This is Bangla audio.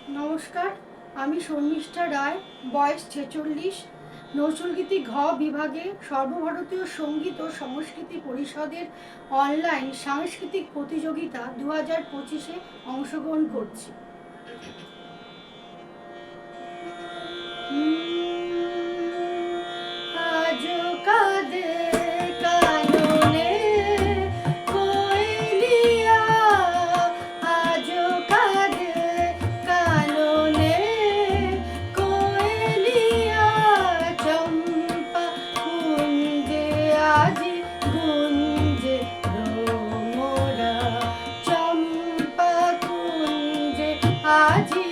নমস্কার, আমি শর্মিষ্ঠা রায়, বয়স 46, নজরুলগীতি ঘ বিভাগে সর্বভারতীয় সঙ্গীত ও সংস্কৃতি পরিষদের অনলাইন সাংস্কৃতিক প্রতিযোগিতা 2025-এ অংশগ্রহণ করছি। আজ কাঁদে কাননে কোয়েলিয়া, আজ কাঁদে কাননে কোয়েলিয়া, চম্পা কুঞ্জে আজি গুঞ্জে ভ্রমরা, চম্পা কুঞ্জে আজি